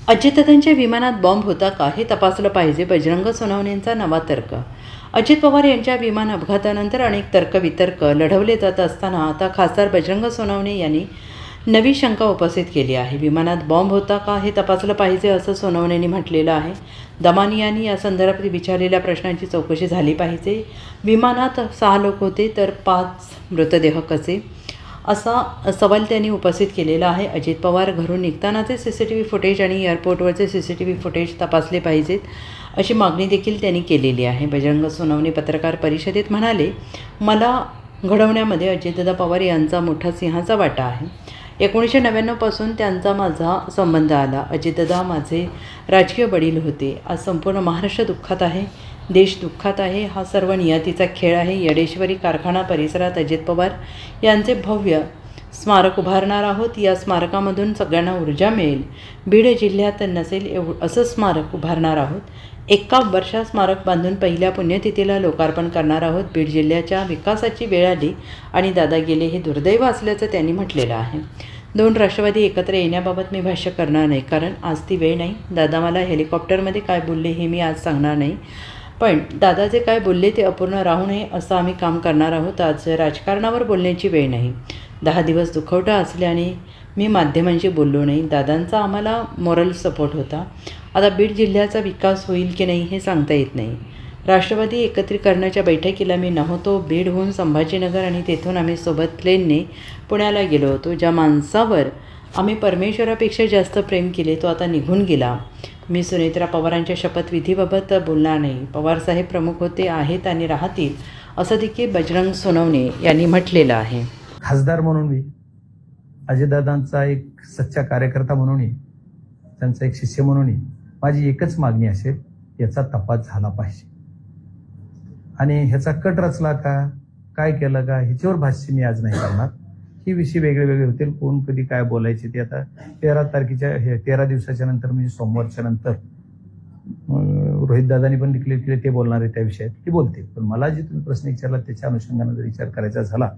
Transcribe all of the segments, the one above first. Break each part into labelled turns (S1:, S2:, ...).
S1: अजितदादांच्या विमानात बॉम्ब होता का हे तपासलं पाहिजे, बजरंग सोनवणेंचा नवा तर्क. अजित पवार यांच्या विमान अपघातानंतर अनेक तर्कवितर्क लढवले जात असताना आता खासदार बजरंग सोनवणे यांनी नवी शंका उपस्थित केली आहे. विमानात बॉम्ब होता का हे तपासलं पाहिजे असं सोनवणेंनी म्हटलेलं आहे. दमानी यांनी या संदर्भात विचारलेल्या प्रश्नांची चौकशी झाली पाहिजे. विमानात 6 लोक होते तर 5 मृतदेह कसे, असा सवाल त्यांनी उपस्थित केलेला आहे. अजित पवार घरून निघतानाचे CCTV फुटेज आणि एअरपोर्टवरचे CCTV फुटेज तपासले पाहिजेत अशी मागणी देखील त्यांनी केलेली आहे. बजरंग सोनवणे पत्रकार परिषदेत म्हणाले, मला घडवण्यामध्ये अजितदादा पवार यांचा मोठा सिंहाचा वाटा आहे. 1999 पासून त्यांचा माझा संबंध आला. अजितदादा माझे राजकीय वडील होते. आज संपूर्ण महाराष्ट्र दुःखात आहे, देश दुःखात आहे. हा सर्व नियतीचा खेळ आहे. येडेश्वरी कारखाना परिसरात अजित पवार यांचे भव्य स्मारक उभारणार आहोत. या स्मारकामधून सगळ्यांना ऊर्जा मिळेल. बीड जिल्ह्यात नसेल असं स्मारक उभारणार आहोत. 1 वर्षात स्मारक बांधून पहिल्या पुण्यतिथीला लोकार्पण करणार आहोत. बीड जिल्ह्याच्या विकासाची वेळ आली आणि दादा गेले हे दुर्दैव असल्याचं त्यांनी म्हटलेलं आहे. 2 राष्ट्रवादी एकत्र येण्याबाबत मी भाष्य करणार नाही, कारण आज ती वेळ नाही. दादा मला हेलिकॉप्टरमध्ये काय बोलले हे मी आज सांगणार नाही, पण दादा जे काय बोलले ते अपूर्ण राहू नये असं आम्ही काम करणार आहोत. आज राजकारणावर बोलण्याची वेळ नाही. 10 दिवस दुखवटा असल्याने मी माध्यमांशी बोललो नाही. दादांचा आम्हाला मॉरल सपोर्ट होता. आता बीड जिल्ह्याचा विकास होईल की नाही हे सांगता येत नाही. राष्ट्रवादी एकत्रीकरणाच्या बैठकीला मी नव्हतो. बीडहून संभाजीनगर आणि तेथून आम्ही सोबत प्लेनने पुण्याला गेलो होतो. ज्या माणसावर आम्ही परमेश्वरापेक्षा जास्त प्रेम केले तो आता निघून गेला. मी सुनेत्रा पवारांच्या शपथविधीबाबत बोलणार नाही. पवारसाहेब प्रमुख होते, आहेत आणि राहतील असं देखील बजरंग सोनवणे यांनी म्हटलेलं आहे.
S2: खासदार म्हणून मी, अजितदादांचा एक सच्चा कार्यकर्ता म्हणून, त्यांचा एक शिष्य म्हणून माझी एकच मागणी असेल, याचा तपास झाला पाहिजे. आणि ह्याचा कट रचला का, काय केलं का, ह्याच्यावर भाष्य मी आज नाही करणार. ही विषय वेगळे वेगळे होतील. कोण कधी काय बोलायचे ते आता 13 दिवसाच्या नंतर, म्हणजे सोमवारच्या नंतर रोहित दादांनी पण डिक्लेअर केले ते बोलणार आहे, त्या विषयात ती बोलतील. पण मला जे तुम्ही प्रश्न विचारला त्याच्या अनुषंगाने जर विचार करायचा झाला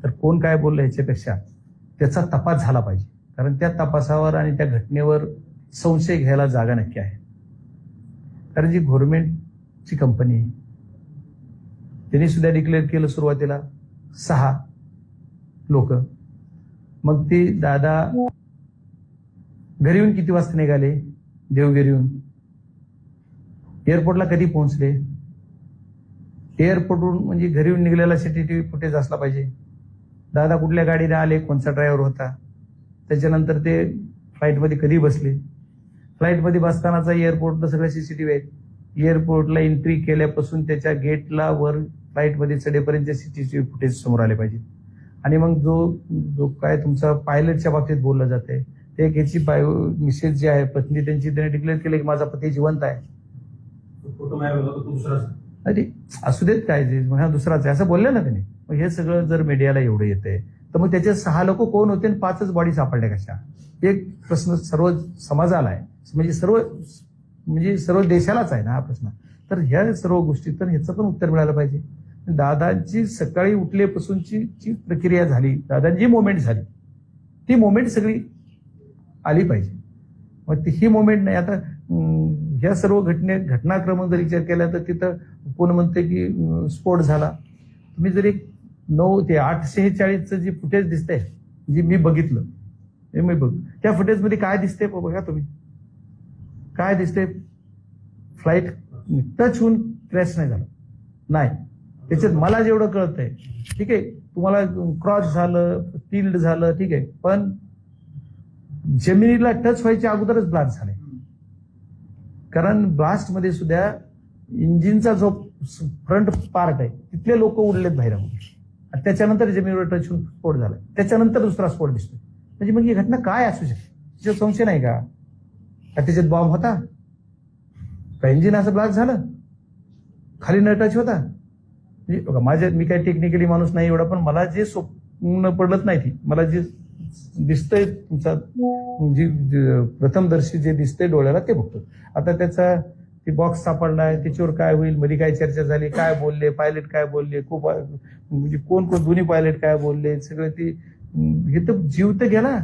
S2: तर कोण काय बोललं ह्याच्यापेक्षा त्याचा तपास झाला पाहिजे. कारण त्या तपासावर आणि त्या घटनेवर संशय घ्यायला जागा नक्की आहे. कारण जी गव्हर्नमेंटची कंपनी आहे त्यांनी सुद्धा डिक्लेअर केलं सुरुवातीला 6 लोक. मग ते दादा घरी येऊन किती वाजता निघाले, देवगिरीहून एअरपोर्टला कधी पोहोचले, एअरपोर्टवरून म्हणजे घरी येऊन निघालेला CCTV फुटेज असला पाहिजे. दादा कुठल्या गाडीने आले, कोणता ड्रायव्हर होता, त्याच्यानंतर ते फ्लाईटमध्ये कधी बसले, फ्लाईटमध्ये बसतानाचा एअरपोर्टला सगळे CCTV आहेत. एअरपोर्टला एंट्री केल्यापासून त्याच्या गेटला वर फ्लाईटमध्ये चढेपर्यंत CCTV फुटेज समोर आले पाहिजे. आणि मग जो काय तुमचा पायलटच्या बाबतीत बोललं जाते ते एक याची मिसेस जी आहे पत्नी त्यांची, त्याने डिक्लेअर केलं की माझा पती जिवंत आहे. अरे असू देत काय, दुसराच आहे असं बोलले ना त्यांनी. मग हे सगळं जर मीडियाला एवढं येतंय तर मग त्याचे 6 लोक कोण होते आणि 5च बॉडी सापडल्या कशा, एक प्रश्न सर्व समाजाला आहे, म्हणजे सर्व देशालाच आहे ना हा प्रश्न. तर ह्या सर्व गोष्टी, तर ह्याचं पण उत्तर मिळालं पाहिजे. दादांची सकाळी उठल्यापासूनची जी प्रक्रिया झाली, दादांची मोमेंट झाली, ती मोमेंट सगळी आली पाहिजे. मग ही मोमेंट नाही. आता ह्या सर्व घटनाक्रम जर विचार केला तर तिथं कोण म्हणते की स्फोट झाला. तुम्ही जर एक 9 ते 8:46 जे फुटेज दिसतंय, जे मी बघितलं, हे मी बघ त्या फुटेजमध्ये काय दिसतंय बघा तुम्ही, काय दिसतंय, फ्लाईट टच होऊन क्रॅश नाही झालं नाही. त्याच्यात मला जेवढं कळतंय, ठीक आहे, तुम्हाला क्रॉस झालं, टिल्ड झालं, ठीक आहे, पण जमिनीला टच व्हायच्या अगोदरच ब्लास्ट झाले. कारण ब्लास्ट मध्ये सुद्धा इंजिनचा जो फ्रंट पार्ट आहे तिथले लोक उडलेत बाहेर, त्याच्यानंतर जमिनीवर टच होऊन स्फोट झाला, त्याच्यानंतर दुसरा स्फोट दिसतो. म्हणजे मग ही घटना काय असू शकते, त्याच्यात संशय नाही का? त्याच्यात बॉम्ब होता का, इंजिन असं ब्लास्ट झालं, खाली न टच होता. म्हणजे मी काय टेक्निकली माणूस नाही एवढा, पण मला जे स्वप्न पडलंच नाही ती, मला जे दिसतंय तुमचा जी प्रथमदर्शी जे दिसतंय डोळ्याला ते बघतो. आता त्याचा ती बॉक्स सापडलाय, त्याच्यावर काय होईल, मध्ये काय चर्चा झाली, काय बोलले पायलट, काय बोलले, खूप म्हणजे कोण दोन्ही पायलट काय बोलले, सगळं ती हे तर जीव तर गेला.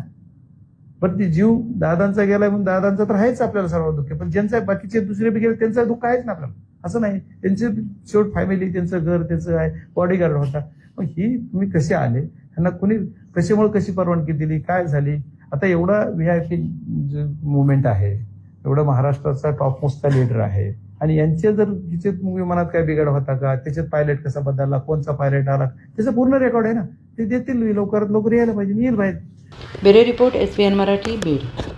S2: पण ती जीव दादांचा गेलाय म्हणून दादांचा तर आहेच आपल्याला सर्व दुःख, पण ज्यांचा बाकीचे दुसरे बी गेले त्यांचं दुःख आहेच ना आपल्याला, असं नाही. त्यांचे शेवट फॅमिली, त्यांचं घर, त्यांचं आहे, बॉडीगार्ड होता. मग ही तुम्ही कसे आले, त्यांना कुणी कशामुळे कशी परवानगी दिली, काय झाली? आता एवढा VIP मुवमेंट आहे, एवढा महाराष्ट्राचा टॉप मोस्टचा लीडर आहे, आणि यांचे जर तिचे विमानात काय बिघाड होता का, त्याच्यात पायलट कसा बदलला, कोणचा पायलट आला, त्याचं पूर्ण रेकॉर्ड आहे ना. ते देतील लवकरात लवकर, यायला पाहिजे, येईल बाहेर.
S1: Bureau report SBN Marathi, Beed.